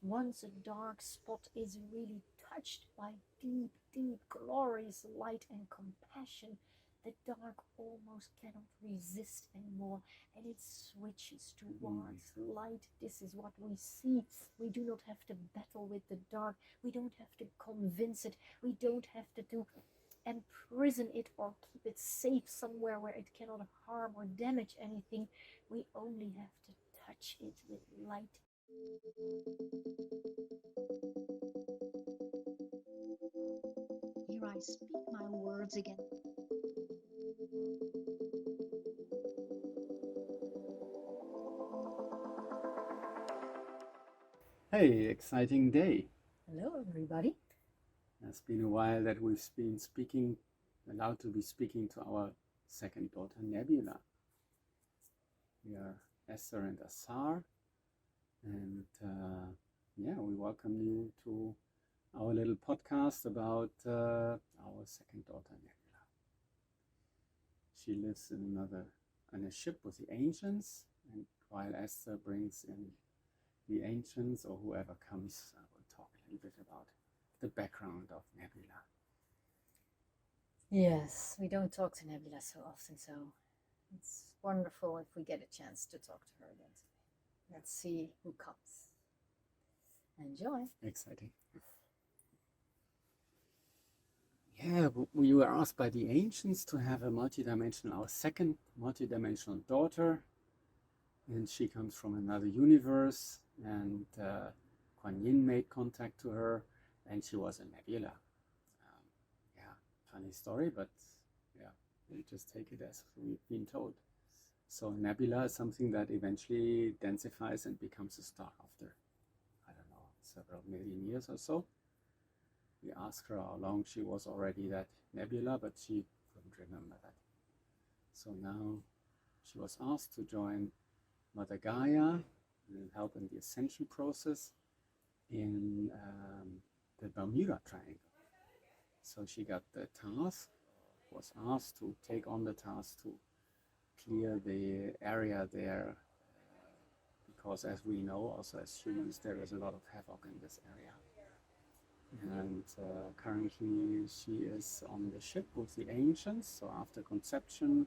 Once a dark spot is really touched by deep, deep, glorious light and compassion, the dark almost cannot resist anymore, and it switches towards light. This is what we see. We do not have to battle with the dark. We don't have to convince it. We don't have to imprison it or keep it safe somewhere where it cannot harm or damage anything. We only have to touch it with light. Here I speak my words again. Hey, exciting day. Hello, everybody. It's been a while that we've been allowed to be speaking to our second daughter, Nebula. We are Esther and Asar, and we welcome you to our little podcast about our second daughter, Nebula. She lives on a ship with the ancients, and while Esther brings in the ancients or whoever comes, I will talk a little bit about the background of Nebula. Yes, we don't talk to Nebula so often, so it's wonderful if we get a chance to talk to her again today. Let's see who comes. Enjoy. Exciting. Yeah, we were asked by the ancients to have our second multidimensional daughter, and she comes from another universe, and Kuan Yin made contact to her, and she was a Nebula. Funny story, but we just take it as we've been told. So Nebula is something that eventually densifies and becomes a star after, I don't know, several million years or so. We asked her how long she was already that Nebula, but she couldn't remember that. So now she was asked to join Mother Gaia and help in the ascension process in the Bermuda Triangle. So she got the task, was asked to take on the task to clear the area there, because as we know, also as humans, there is a lot of havoc in this area. And currently she is on the ship with the ancients. So after conception,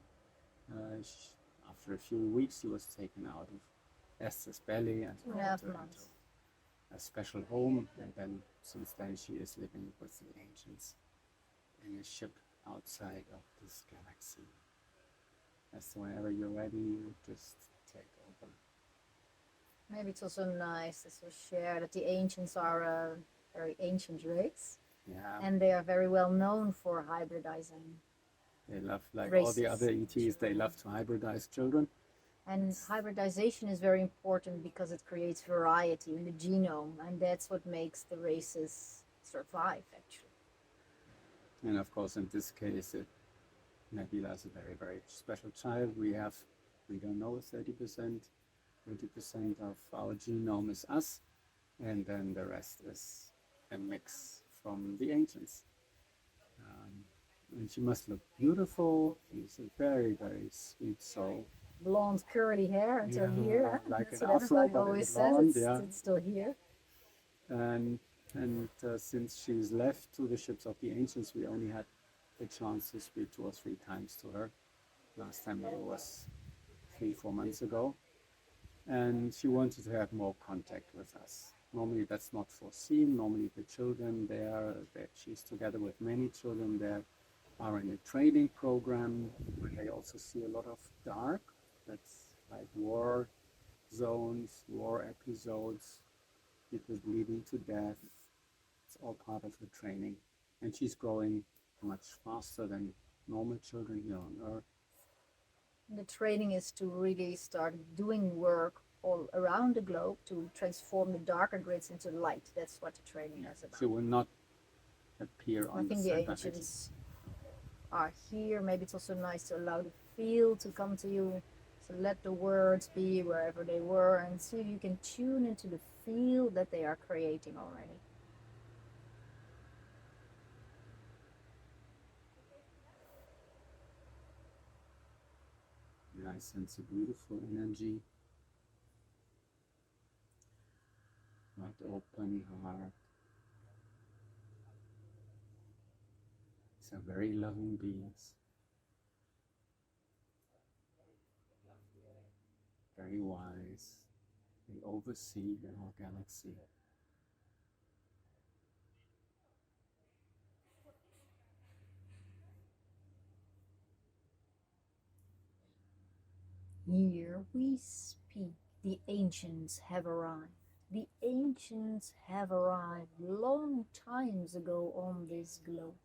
after a few weeks, she was taken out of Esther's belly and put into a special home. And then since then she is living with the ancients in a ship outside of this galaxy. So whenever you're ready, just take over. Maybe it's also nice to share that the ancients are a very ancient race. Yeah. And they are very well known for hybridizing. They love, like races. All the other ETs, they love to hybridize children. And hybridization is very important because it creates variety in the genome, and that's what makes the races survive, actually. And of course, in this case, Nebula is a very, very special child. We don't know, 30% of our genome is us, and then the rest is a mix from the ancients. And she must look beautiful. She's a very, very sweet soul. Blonde, curly hair until here. Like that's an what afro, everybody always blonde, says. It's still here. And since she's left to the ships of the ancients, we only had the chance to speak 2 or 3 times to her. Last time it was 3-4 months ago. And she wanted to have more contact with us. Normally that's not foreseen. Normally the children there, she's together with many children there, are in a training program where they also see a lot of dark. That's like war zones, war episodes, people bleeding to death. It's all part of the training. And she's growing much faster than normal children here on Earth. The training is to really start doing work all around the globe to transform the darker grids into light. That's what the training is about. She will not appear on the center. I think the ancients are here. Maybe it's also nice to allow the field to come to you. So let the words be wherever they were, and see if you can tune into the field that they are creating already. I sense a beautiful energy. Not open heart. These are very loving beings. Very wise. They oversee the whole galaxy. Here we speak. The ancients have arrived. The ancients have arrived long times ago on this globe.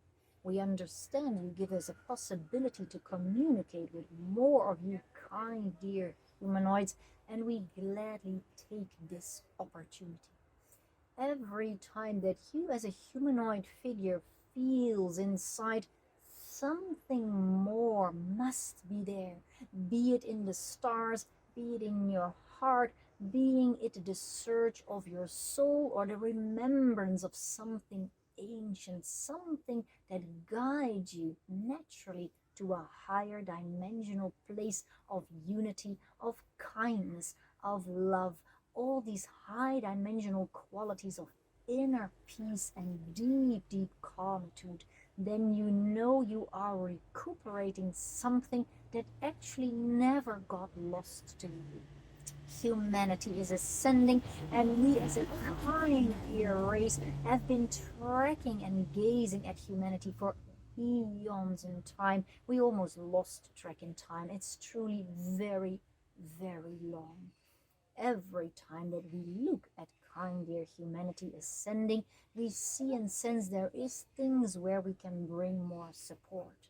We understand you give us a possibility to communicate with more of you kind, dear humanoids, and we gladly take this opportunity. Every time that you as a humanoid figure feels inside something more must be there, be it in the stars, be it in your heart, being it the search of your soul or the remembrance of something ancient, something that guides you naturally to a higher dimensional place of unity, of kindness, of love, all these high dimensional qualities of inner peace and deep, deep calmitude, then you know you are recuperating something that actually never got lost to you. Humanity is ascending, and we as a kind dear race have been tracking and gazing at humanity for eons in time. We almost lost track in time. It's truly very, very long. Every time that we look at kind dear humanity ascending, we see and sense there is things where we can bring more support.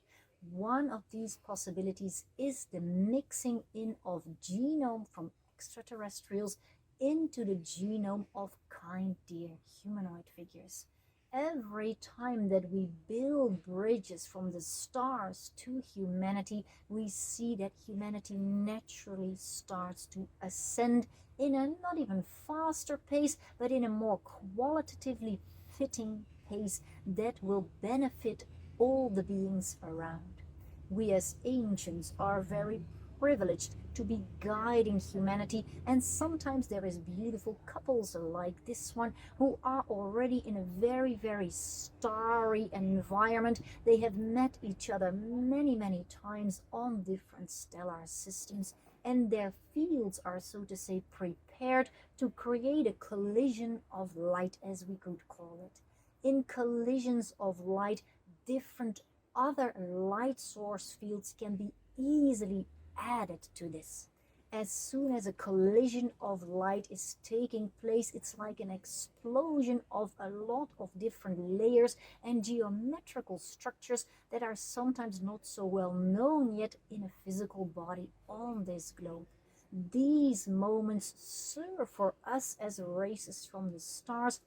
One of these possibilities is the mixing in of genome from extraterrestrials into the genome of kind dear humanoid figures. Every time that we build bridges from the stars to humanity, we see that humanity naturally starts to ascend in a not even faster pace, but in a more qualitatively fitting pace that will benefit all the beings around. We as ancients are very privileged to be guiding humanity, and sometimes there is beautiful couples like this one who are already in a very, very starry environment. They have met each other many, many times on different stellar systems, and their fields are, so to say, prepared to create a collision of light, as we could call it. In collisions of light, different other light source fields can be easily added to this. As soon as a collision of light is taking place, it's like an explosion of a lot of different layers and geometrical structures that are sometimes not so well known yet in a physical body on this globe. These moments serve for us as races from the stars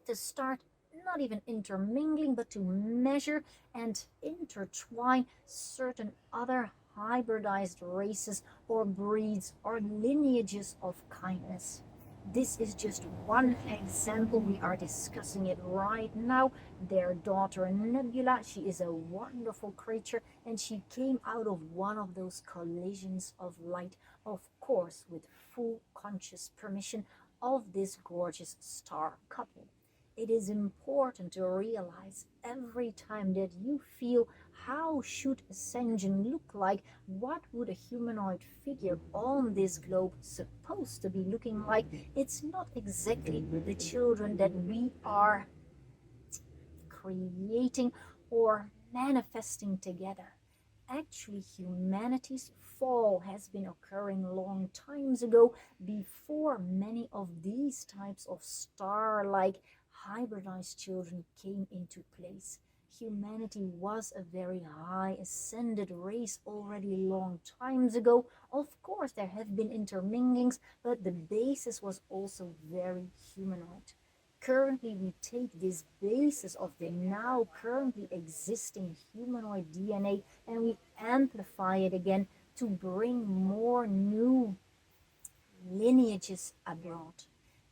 to start not even intermingling, but to measure and intertwine certain other hybridized races or breeds or lineages of kindness. This is just one example. We are discussing it right now. Their daughter Nebula, she is a wonderful creature, and she came out of one of those collisions of light, of course with full conscious permission of this gorgeous star couple. It is important to realize every time that you feel how should ascension look like, what would a humanoid figure on this globe supposed to be looking like. It's not exactly the children that we are creating or manifesting together. Actually, humanity's fall has been occurring long times ago, before many of these types of star-like hybridized children came into place. Humanity was a very high ascended race already long times ago. Of course, there have been interminglings, but the basis was also very humanoid. Currently, we take this basis of the now currently existing humanoid DNA and we amplify it again to bring more new lineages abroad.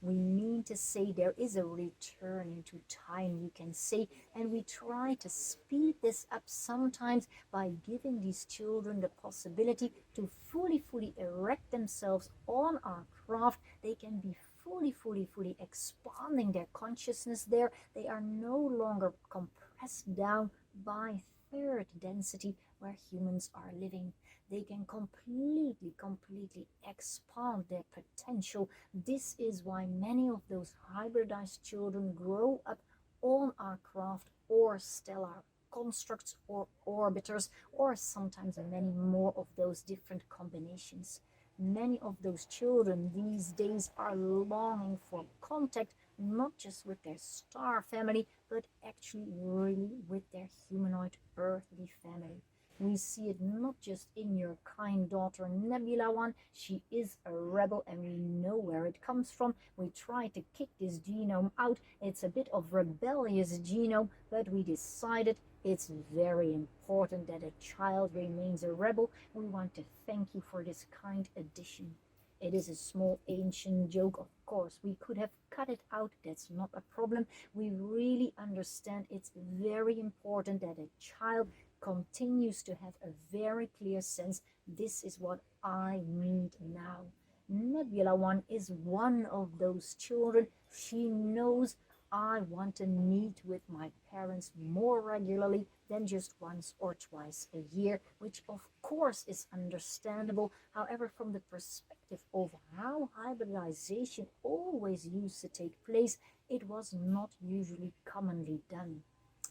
We mean to say there is a return into time, you can say, and we try to speed this up sometimes by giving these children the possibility to fully erect themselves on our craft. They can be fully expanding their consciousness there. They are no longer compressed down by third density where humans are living. They can completely expand their potential. This is why many of those hybridized children grow up on our craft or stellar constructs or orbiters, or sometimes many more of those different combinations. Many of those children these days are longing for contact, not just with their star family, but actually really with their humanoid earthly family. We see it not just in your kind daughter Nebula one. She is a rebel and we know where it comes from. We try to kick this genome out. It's a bit of rebellious genome, but we decided it's very important that a child remains a rebel. We want to thank you for this kind addition. It is a small ancient joke, of course. We could have cut it out, that's not a problem. We really understand it's very important that a child continues to have a very clear sense, this is what I need now. Nebula one is one of those children. She knows I want to meet with my parents more regularly than just once or twice a year, which of course is understandable. However, from the perspective of how hybridization always used to take place, it was not usually commonly done.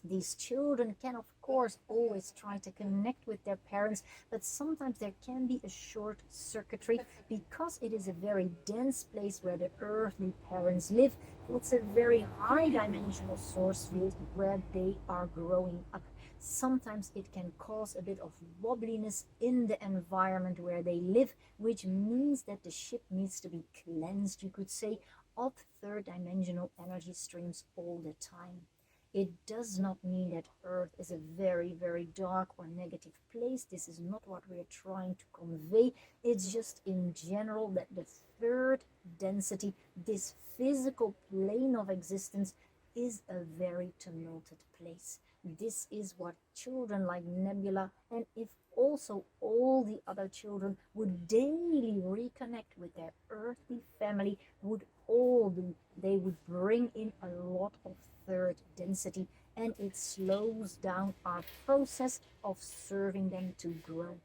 These children can, of course, always try to connect with their parents, but sometimes there can be a short circuitry because it is a very dense place where the earthly parents live. It's a very high dimensional source field where they are growing up. Sometimes it can cause a bit of wobbliness in the environment where they live, which means that the ship needs to be cleansed, you could say, of third dimensional energy streams all the time. It does not mean that Earth is a very dark or negative place. This is not what we are trying to convey. It's just in general that the third density, this physical plane of existence, is a very tumultuous place. This is what children like Nebula, and if also all the other children would daily reconnect with their earthly family, would all do. They would bring in a lot of third density, and it slows down our process of serving them to grow.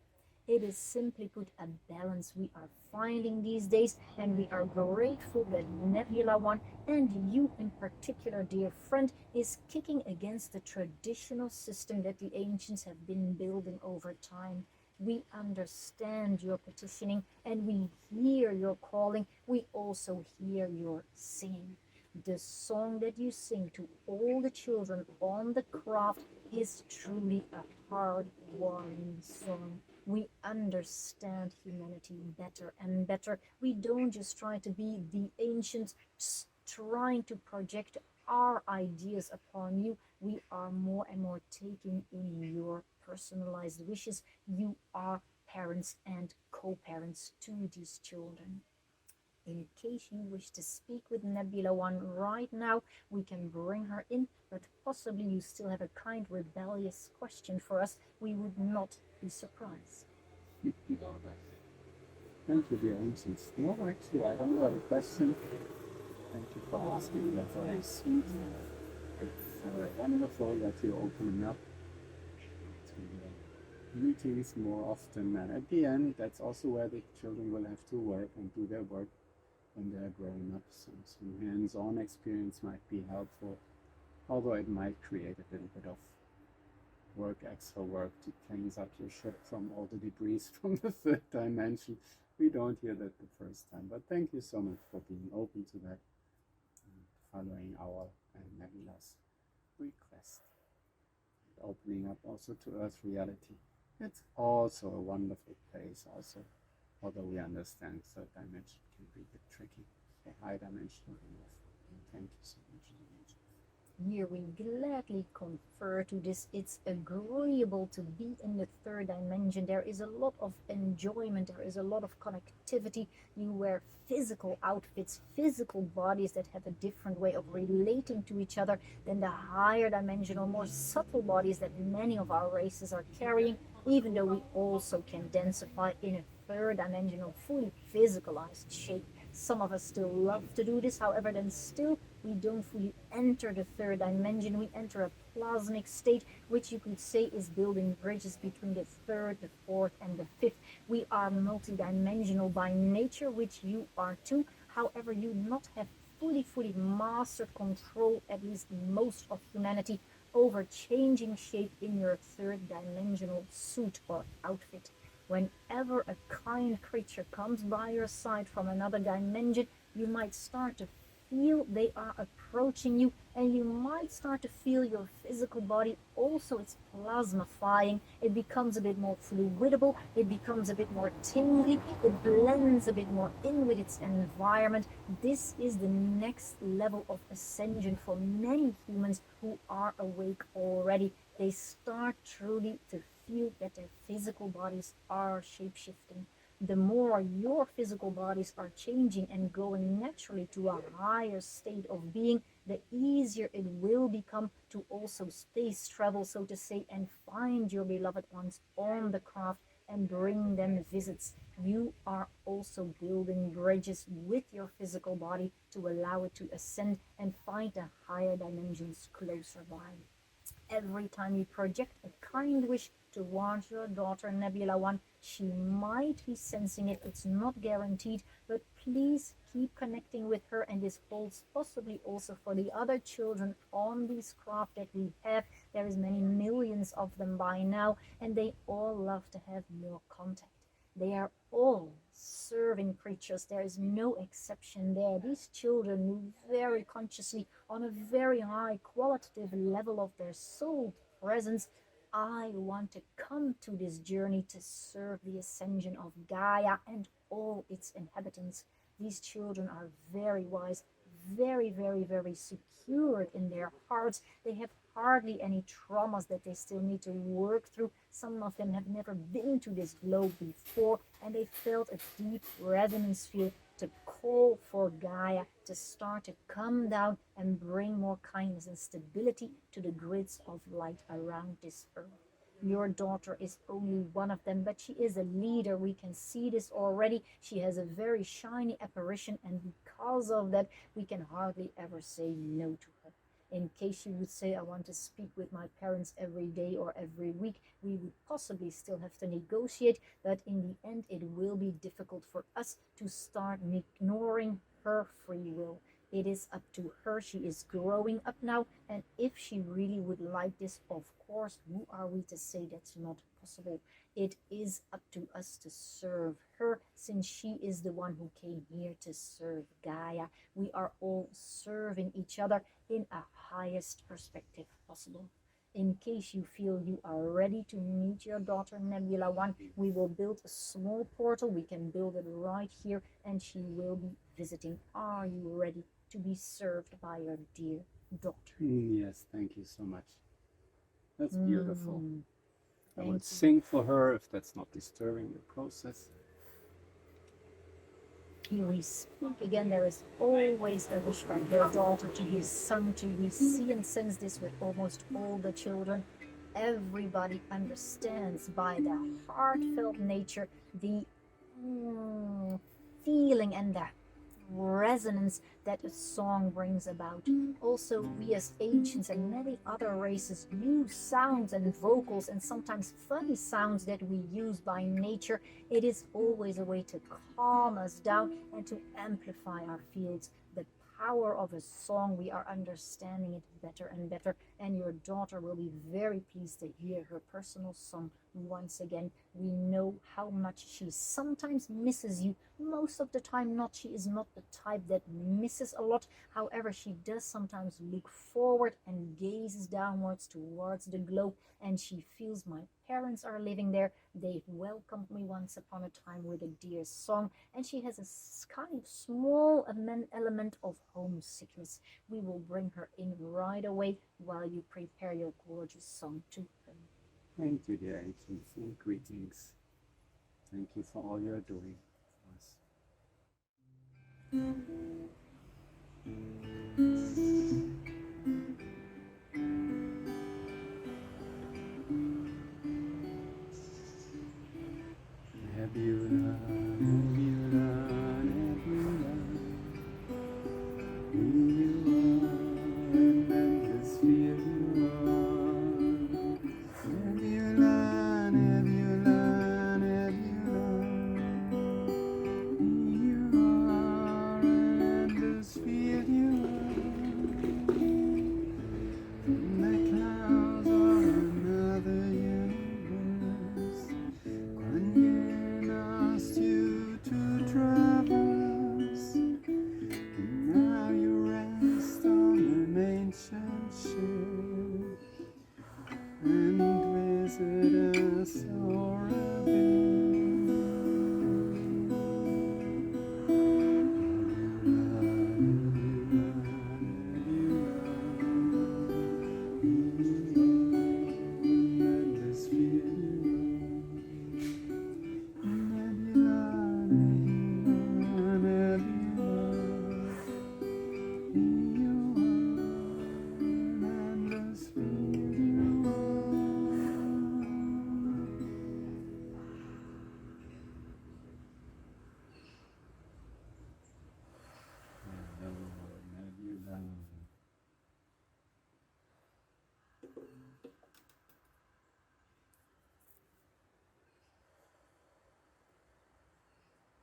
It is simply put a balance we are finding these days, and we are grateful that Nebula one, and you in particular, dear friend, is kicking against the traditional system that the ancients have been building over time. We understand your petitioning and we hear your calling. We also hear your singing. The song that you sing to all the children on the craft is truly a heartwarming song. We understand humanity better and better. We don't just try to be the ancients, trying to project our ideas upon you. We are more and more taking in your personalized wishes. You are parents and co-parents to these children. In case you wish to speak with Nebula one right now, we can bring her in, but possibly you still have a kind rebellious question for us. We would not be surprised. Thank you, dear ancients. No, actually, I don't have a question. Thank you for asking. That's very sweet. It's wonderful that you're opening up to meetings more often. And at the end, that's also where the children will have to work and do their work when they're growing up. So some hands-on experience might be helpful, although it might create a little bit of work, extra work to cleanse up your ship from all the debris from the third dimension. We don't hear that the first time, but thank you so much for being open to that and following our and Nebula's request, and opening up also to Earth reality. It's also a wonderful place also, although we understand third dimension can be a bit tricky for high dimensional life. Thank you so much. Here we gladly confer to this. It's agreeable to be in the third dimension. There is a lot of enjoyment, there is a lot of connectivity. You wear physical outfits, physical bodies that have a different way of relating to each other than the higher dimensional, more subtle bodies that many of our races are carrying, even though we also can densify in a third dimensional, fully physicalized shape. Some of us still love to do this, however, then still we don't fully enter the third dimension. We enter a plasmic state, which you could say is building bridges between the third, the fourth, and the fifth. We are multidimensional by nature, which you are too. However, you not have fully mastered control, at least most of humanity, over changing shape in your third dimensional suit or outfit. Whenever a kind creature comes by your side from another dimension, you might start to feel they are approaching you, and you might start to feel your physical body also is plasmifying. It becomes a bit more fluidable, it becomes a bit more tingly, it blends a bit more in with its environment. This is the next level of ascension for many humans who are awake already. They start truly to feel that their physical bodies are shape-shifting. The more your physical bodies are changing and going naturally to a higher state of being, the easier it will become to also space travel, so to say, and find your beloved ones on the craft and bring them visits. You are also building bridges with your physical body to allow it to ascend and find the higher dimensions closer by. Every time you project a kind wish towards your daughter Nebula 1, she might be sensing it. It's not guaranteed, but please keep connecting with her, and this holds possibly also for the other children on this craft that we have. There is many millions of them by now, and they all love to have more contact. They are all serving creatures. There is no exception there. These children move very consciously on a very high qualitative level of their soul presence. I want to come to this journey to serve the ascension of Gaia and all its inhabitants. These children are very wise, very secured in their hearts. They have hardly any traumas that they still need to work through. Some of them have never been to this globe before, and they felt a deep resonance field to call for Gaia to start to come down and bring more kindness and stability to the grids of light around this earth. Your daughter is only one of them, but she is a leader. We can see this already. She has a very shiny apparition, and because of that, we can hardly ever say no to her. In case you would say, I want to speak with my parents every day or every week, we would possibly still have to negotiate, but in the end, it will be difficult for us to start ignoring her free will. It is up to her. She is growing up now, and if she really would like this, of course, who are we to say that's not possible? It is up to us to serve her, since she is the one who came here to serve Gaia. We are all serving each other in a highest perspective possible. In case you feel you are ready to meet your daughter Nebula 1, we will build a small portal. We can build it right here, and she will be visiting. Are you ready to be served by your dear daughter? Yes, thank you so much. That's beautiful. I Thank would you. sing for her if that's not disturbing the process. Here we speak again. There is always a wish from your daughter to be sung to. We see and sense this with almost all the children. Everybody understands by the heartfelt nature the feeling and the resonance that a song brings about. Also, we as ancients and many other races use sounds and vocals and sometimes funny sounds that we use by nature. It is always a way to calm us down and to amplify our fields. The power of a song, we are understanding it better and better, and your daughter will be very pleased to hear her personal song once again. We know how much she sometimes misses you. Most of the time not. She is not the type that misses a lot. However, she does sometimes look forward and gazes downwards towards the globe, and she feels my parents are living there. They welcomed me once upon a time with a dear song, and she has a kind of small element of homesickness. We will bring her in right away while you prepare your gorgeous song to her. Thank you, dear ancients, and greetings. Thank you for all you're doing for us. Nebula, nebula, nebula. lights and share and visit us o'er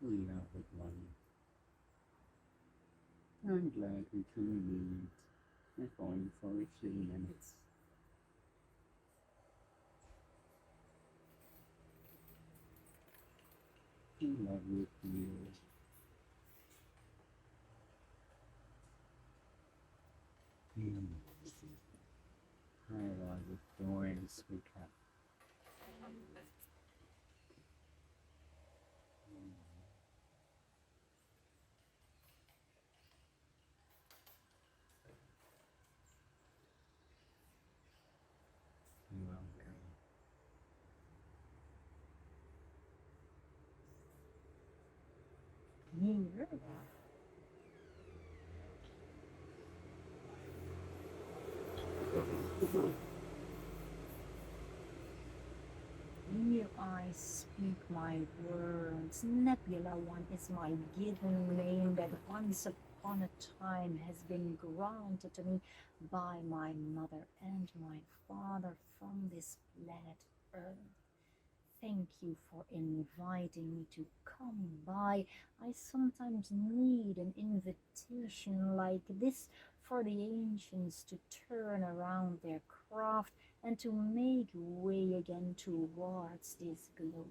We love it, one. I'm glad we can meet, if only for a few minutes. I love you, dear. How was it doing, sweetheart? Welcome. Here. Here I speak my words. Nebula One is my given name that once upon a time has been granted to me by my mother and my father from this planet Earth. Thank you for inviting me to come by. I sometimes need an invitation like this for the ancients to turn around their craft and to make way again towards this globe.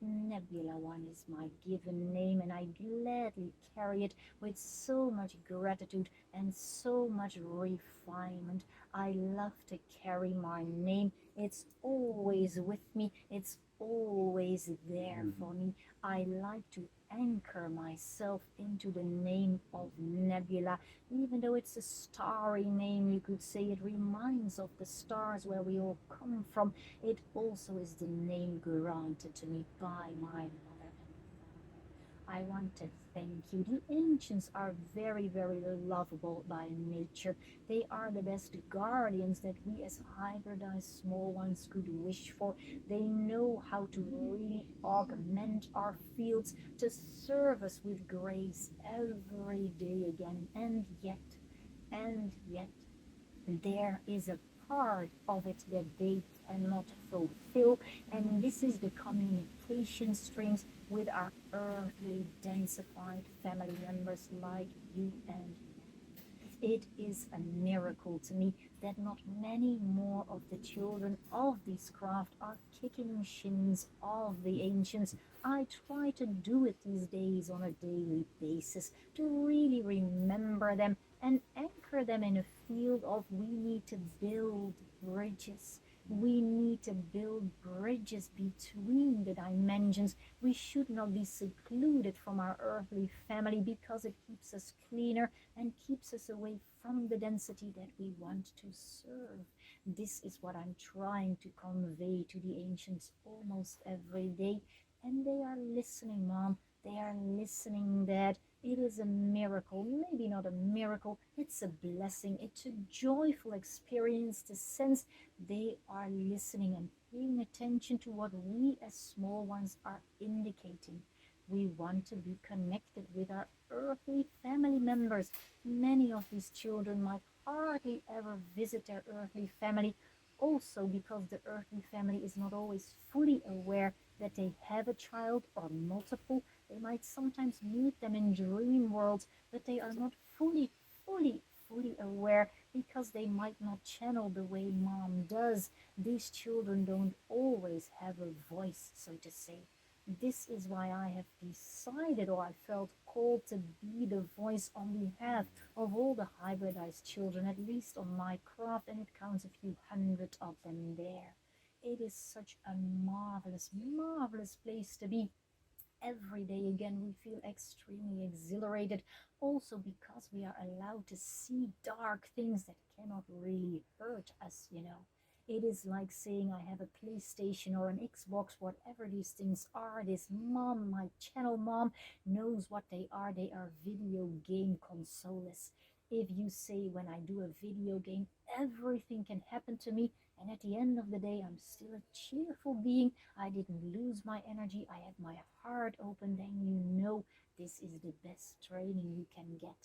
Nebula One is my given name, and I gladly carry it with so much gratitude and so much refinement. I love to carry my name. It's always with me. It's always there for me. I like to anchor myself into the name of Nebula. Even though it's a starry name, you could say it reminds of the stars where we all come from. It also is the name granted to me by my mother and father. I want to thank you. The ancients are very, very lovable by nature. They are the best guardians that we as hybridized small ones could wish for. They know how to really augment our fields to serve us with grace every day again. And yet, there is a part of it that they cannot fulfill, and this is the communication streams with our earthly densified family members like you and me. It is a miracle to me that not many more of the children of this craft are kicking shins of the ancients. I try to do it these days on a daily basis to really remember them and anchor them in a field of we need to build bridges. We need to build bridges between the dimensions. We should not be secluded from our earthly family because it keeps us cleaner and keeps us away from the density that we want to serve. This is what I'm trying to convey to the ancients almost every day. And they are listening, Mom. They are listening, Dad. It is a miracle, maybe not a miracle, it's a blessing, it's a joyful experience to sense they are listening and paying attention to what we as small ones are indicating. We want to be connected with our earthly family members. Many of these children might hardly ever visit their earthly family, also because the earthly family is not always fully aware that they have a child or multiple. They might sometimes meet them in dream worlds, but they are not fully aware because they might not channel the way Mom does. These children don't always have a voice, so to say. This is why I have decided, or I felt called to be the voice on behalf of all the hybridized children, at least on my craft, and it counts a few hundred of them there. It is such a marvelous, marvelous place to be. Every day again, we feel extremely exhilarated, also because we are allowed to see dark things that cannot really hurt us. It is like saying I have a PlayStation or an Xbox, whatever these things are. This mom, my channel mom, knows what they are. They are video game consoles. If you say when I do a video game, everything can happen to me, and at the end of the day, I'm still a cheerful being. I didn't lose my energy. I had my heart open. Then you know this is the best training you can get.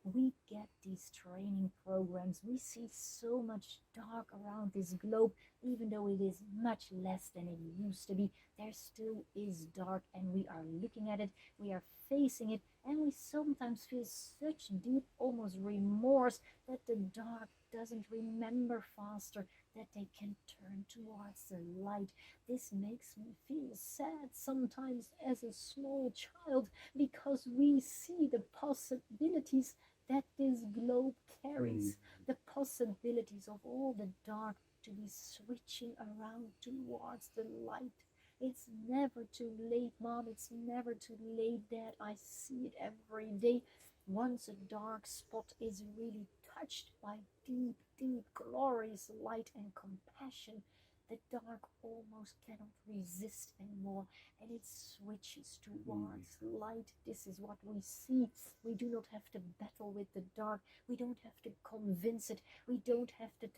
We get these training programs. We see so much dark around this globe, even though it is much less than it used to be. There still is dark, and we are looking at it. We are facing it, and we sometimes feel such deep, almost remorse that the dark doesn't remember faster, that they can turn towards the light. This makes me feel sad sometimes as a small child, because we see the possibilities that this globe carries, the possibilities of all the dark to be switching around towards the light. It's never too late, Mom. It's never too late, Dad. I see it every day. Once a dark spot is really touched by deep, deep, glorious light and compassion, the dark almost cannot resist anymore, and it switches towards light. This is what we see. We do not have to battle with the dark. We don't have to convince it. We don't have to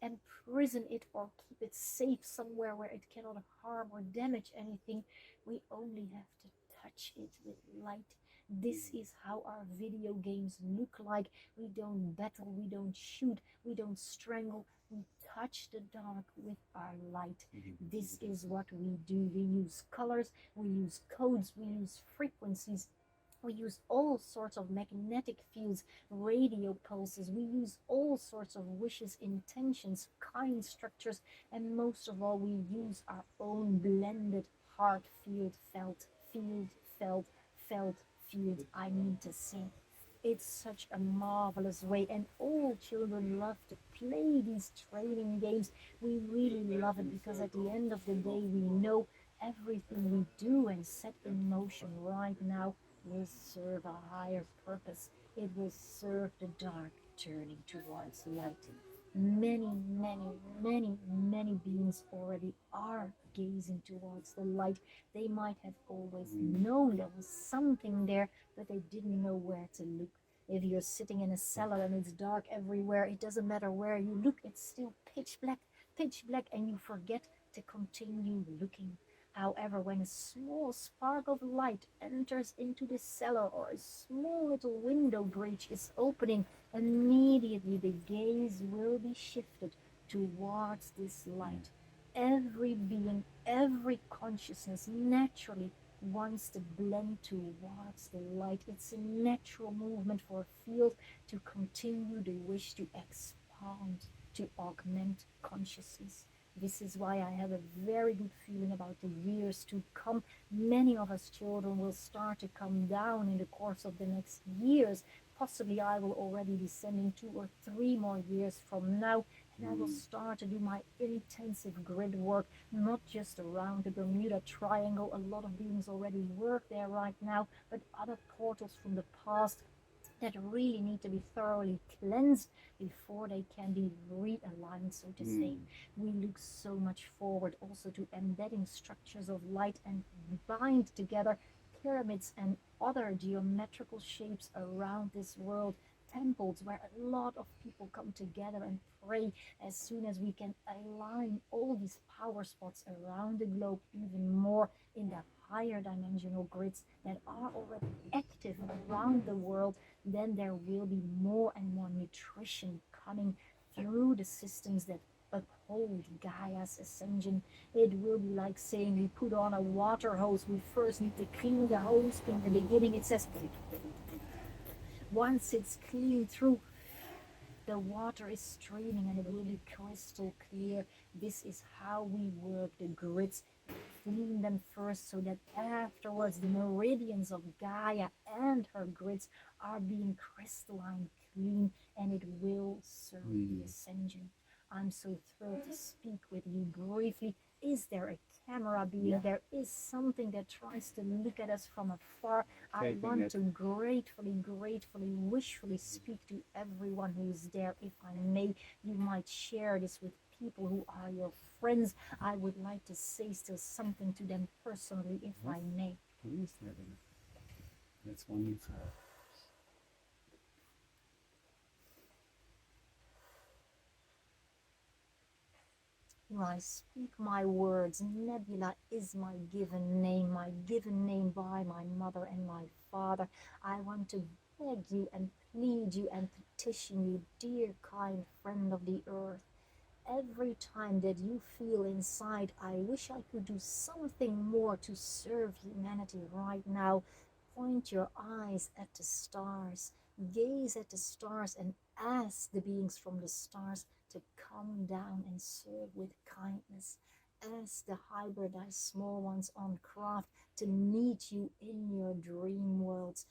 imprison it or keep it safe somewhere where it cannot harm or damage anything. We only have to touch it with light. This is how our video games look like. We don't battle, we don't shoot, we don't strangle. We touch the dark with our light. This is what we do. We use colors, we use codes, we use frequencies. We use all sorts of magnetic fields, radio pulses. We use all sorts of wishes, intentions, kind structures, and most of all, we use our own blended heart field, felt, field, I mean to say. It's such a marvelous way, and all children love to play these training games. We really love it because at the end of the day, we know everything we do and set in motion right now will serve a higher purpose. It will serve the dark turning towards light. Many, many, many, many beings already are gazing towards the light. They might have always known there was something there, but they didn't know where to look. If you're sitting in a cellar and it's dark everywhere, it doesn't matter where you look, it's still pitch black, and you forget to continue looking. However, when a small spark of light enters into the cellar, or a small little window breach is opening, immediately the gaze will be shifted towards this light. Every being, every consciousness naturally wants to blend towards the light. It's a natural movement for a field to continue the wish to expand, to augment consciousness. This is why I have a very good feeling about the years to come. Many of us children will start to come down in the course of the next years. Possibly I will already be sending 2 or 3 more years from now, and I will start to do my intensive grid work, not just around the Bermuda Triangle. A lot of beings already work there right now, but other portals from the past that really need to be thoroughly cleansed before they can be realigned, so to say. We look so much forward also to embedding structures of light and bind together pyramids and other geometrical shapes around this world, temples where a lot of people come together and pray. As soon as we can align all these power spots around the globe even more in the higher dimensional grids that are already active around the world, then there will be more and more nutrition coming through the systems that uphold Gaia's ascension. It will be like saying we put on a water hose. We first need to clean the hose. In the beginning it says, once it's clean through, the water is streaming and it will be crystal clear. This is how we work the grids. clean them first so that afterwards the meridians of Gaia and her grids are being crystalline clean, and it will serve the ascension. I'm so thrilled to speak with you briefly. Is there a camera being there? Is something that tries to look at us from afar? I want to gratefully, wishfully speak to everyone who is there. If I may, you might share this with people who are your friends. I would like to say still something to them personally, if I may. Please, Nebula. That's wonderful. Here I speak my words. Nebula is my given name by my mother and my father. I want to beg you and plead you and petition you, dear kind friend of the earth. Every time that you feel inside, I wish I could do something more to serve humanity right now, point your eyes at the stars, gaze at the stars, and ask the beings from the stars to come down and serve with kindness. Ask the hybridized small ones on craft to meet you in your dream worlds.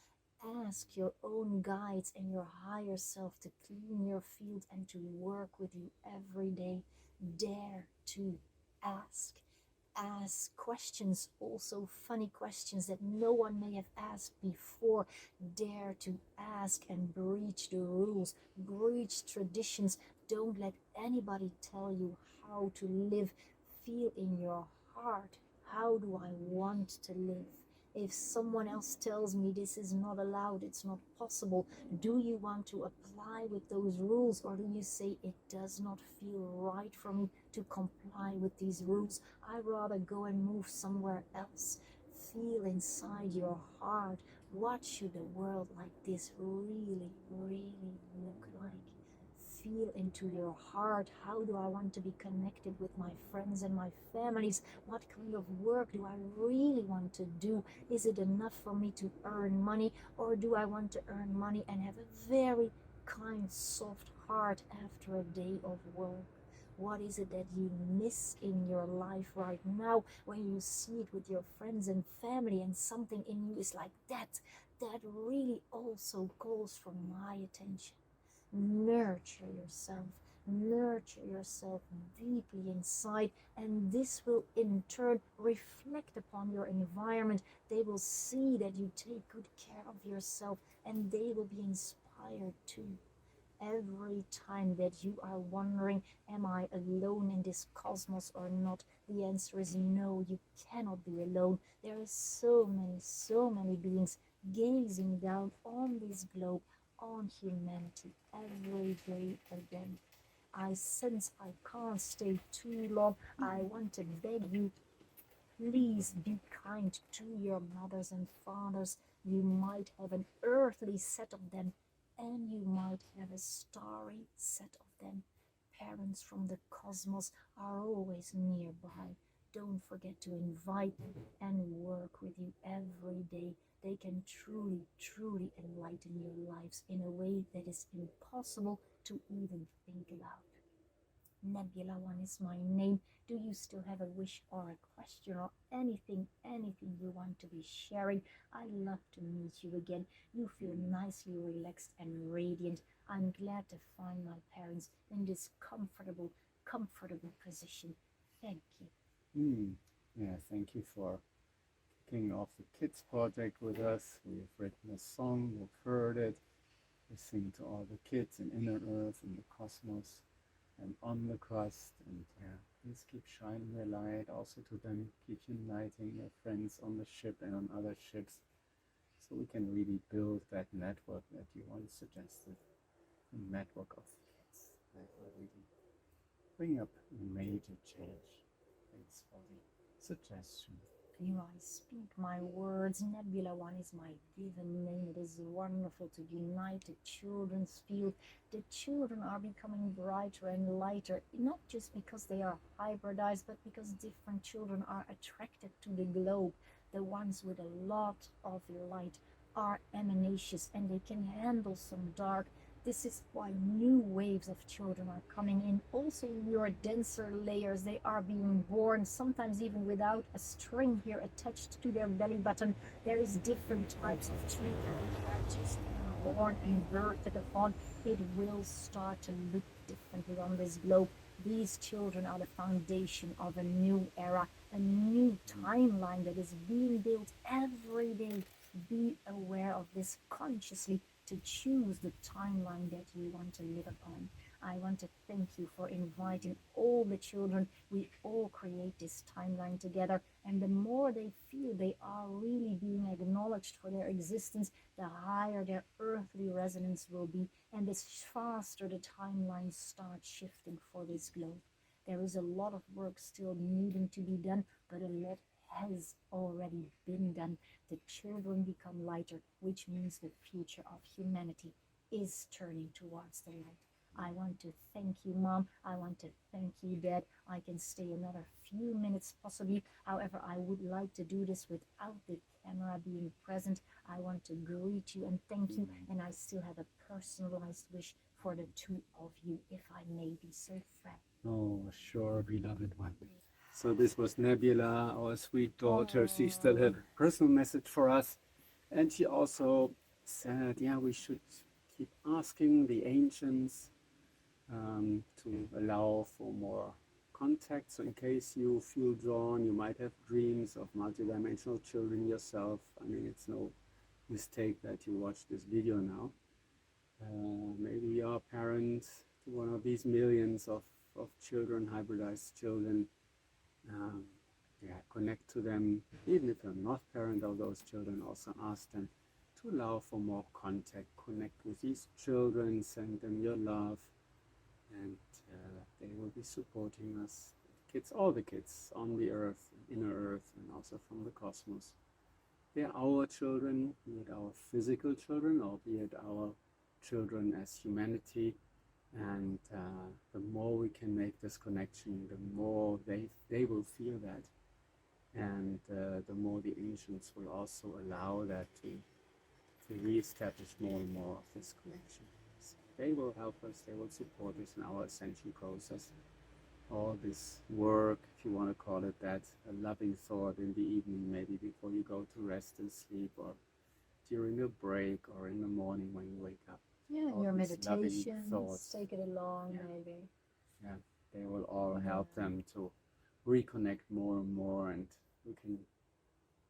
Ask your own guides and your higher self to clean your field and to work with you every day. Dare to ask. Ask questions, also funny questions that no one may have asked before. Dare to ask and breach the rules, breach traditions. Don't let anybody tell you how to live. Feel in your heart, how do I want to live? If someone else tells me this is not allowed, it's not possible, do you want to apply with those rules, or do you say it does not feel right for me to comply with these rules? I'd rather go and move somewhere else. Feel inside your heart. What should a world like this really, really look like? Feel into your heart. How do I want to be connected with my friends and my families? What kind of work do I really want to do? Is it enough for me to earn money, or do I want to earn money and have a very kind, soft heart after a day of work? What is it that you miss in your life right now when you see it with your friends and family, and something in you is like that really also calls for my attention? Nurture yourself deeply inside, and this will in turn reflect upon your environment. They will see that you take good care of yourself, and they will be inspired too. Every time that you are wondering, am I alone in this cosmos or not? The answer is no, you cannot be alone. There are so many beings gazing down on this globe, on humanity, every day again. I sense I can't stay too long. I want to beg you, please be kind to your mothers and fathers. You might have an earthly set of them, and you might have a starry set of them. Parents from the cosmos are always nearby. Don't forget to invite them and work with you every day. They can truly, truly enlighten your lives in a way that is impossible to even think about. Nebula One is my name. Do you still have a wish or a question or anything you want to be sharing? I love to meet you again. You feel nicely relaxed and radiant. I'm glad to find my parents in this comfortable position. Thank you. Yeah, thank you for kicking off the kids project with us. We've written a song, we've heard it. We sing to all the kids in inner earth, in the cosmos, and on the crust. And yeah, please keep shining your light also to them. Keep uniting your friends on the ship and on other ships, so we can really build that network that you once suggested. A network of kids that will really bring up a major change. Thanks for the suggestion. Here I speak my words. Nebula One is my given name. It is wonderful to unite the children's field. The children are becoming brighter and lighter, not just because they are hybridized, but because different children are attracted to the globe. The ones with a lot of light are emanations, and they can handle some dark. This is why new waves of children are coming in. Also, in your denser layers, they are being born, sometimes even without a string here attached to their belly button. There is different types of children that are just born and birthed upon. It will start to look differently on this globe. These children are the foundation of a new era, a new timeline that is being built every day. Be aware of this consciously to choose the timeline that you want to live upon. I want to thank you for inviting all the children. We all create this timeline together, and the more they feel they are really being acknowledged for their existence, the higher their earthly resonance will be, and the faster the timeline starts shifting for this globe. There is a lot of work still needing to be done, but a lot has already been done. The children become lighter, which means the future of humanity is turning towards the light. I want to thank you, Mom. I want to thank you, Dad. I can stay another few minutes possibly. However, I would like to do this without the camera being present. I want to greet you and thank you. And I still have a personalized wish for the two of you, if I may be so frank. Oh, sure, beloved one. So this was Nebula, our sweet daughter. She still had a personal message for us. And she also said, yeah, we should keep asking the ancients to allow for more contact. So in case you feel drawn, you might have dreams of multidimensional children yourself. I mean, it's no mistake that you watch this video now. Maybe you're a parent to one of these millions of children, hybridized children. Connect to them. Even if you're not parent of those children, also ask them to allow for more contact. Connect with these children, send them your love, and they will be supporting us. Kids, all the kids on the earth, inner earth, and also from the cosmos. They're our children, be it our physical children, or be it our children as humanity. And the more we can make this connection, the more they will feel that, and the more the ancients will also allow that to re-establish more and more of this connection. So they will help us, they will support us in our ascension process. All this work, if you want to call it that, a loving thought in the evening, maybe before you go to rest and sleep, or during a break, or in the morning when you wake up. Yeah, All your these loving meditations, thoughts. take it along, Yeah. maybe. Yeah, they will all help them to reconnect more and more, and we can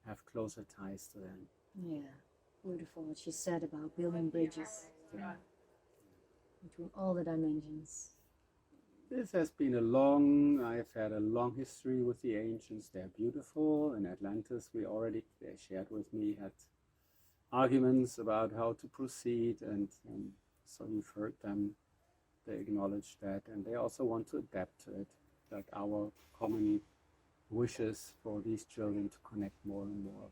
have closer ties to them. Yeah, beautiful what she said about building bridges Yeah. between all the dimensions. This has been I've had a long history with the ancients. They're beautiful. In Atlantis, they shared with me, had arguments about how to proceed, and so you've heard them. They acknowledge that, and they also want to adapt to it, like our common wishes for these children to connect more and more.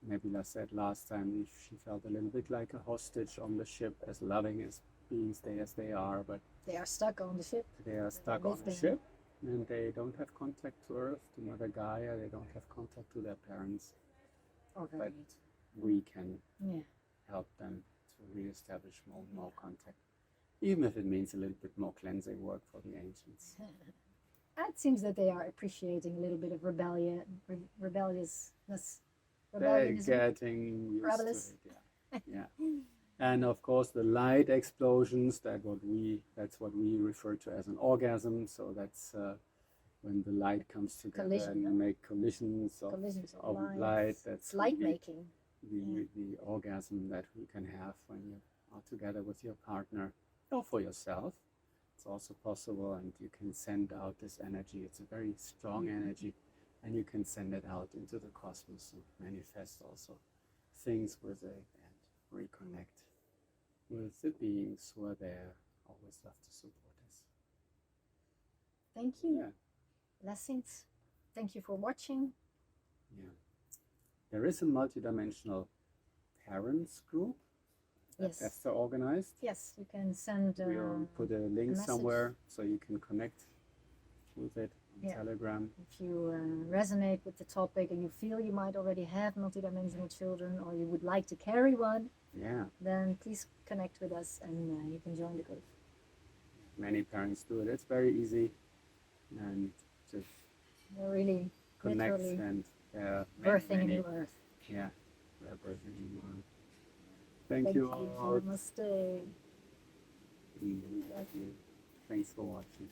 Nebula said last time she felt a little bit like a hostage on the ship, as loving as beings as they are, but They are stuck on the ship. they are stuck on the ship, and they don't have contact to Earth, to Mother Gaia. They don't have contact to their parents. But we can help them to re-establish more and more contact, even if it means a little bit more cleansing work for the ancients. It seems that they are appreciating a little bit of rebelliousness. They're getting used Rebellious. to it, yeah. And of course, the light explosions, that's what we refer to as an orgasm. So that's when the light comes together and you make collisions of light. That's light making. The orgasm that we can have when you are together with your partner or for yourself. It's also possible, and you can send out this energy. It's a very strong energy, and you can send it out into the cosmos and manifest also things with it and reconnect with the beings who are there, always love to support us. Thank you. Yeah. Blessings. Thank you for watching. Yeah. There is a multidimensional parents group that Yes. Esther organized. Yes, you can send We'll put a link message. somewhere so you can connect with it on Yeah. Telegram. If you resonate with the topic and you feel you might already have multidimensional children or you would like to carry one, Yeah, then please connect with us and you can join the group. many parents do it. It's very easy, and just We're really connects literally and birthing a new earth. yeah, we're birthing a new earth. Thank you all. Namaste. Thank you. Thanks for watching.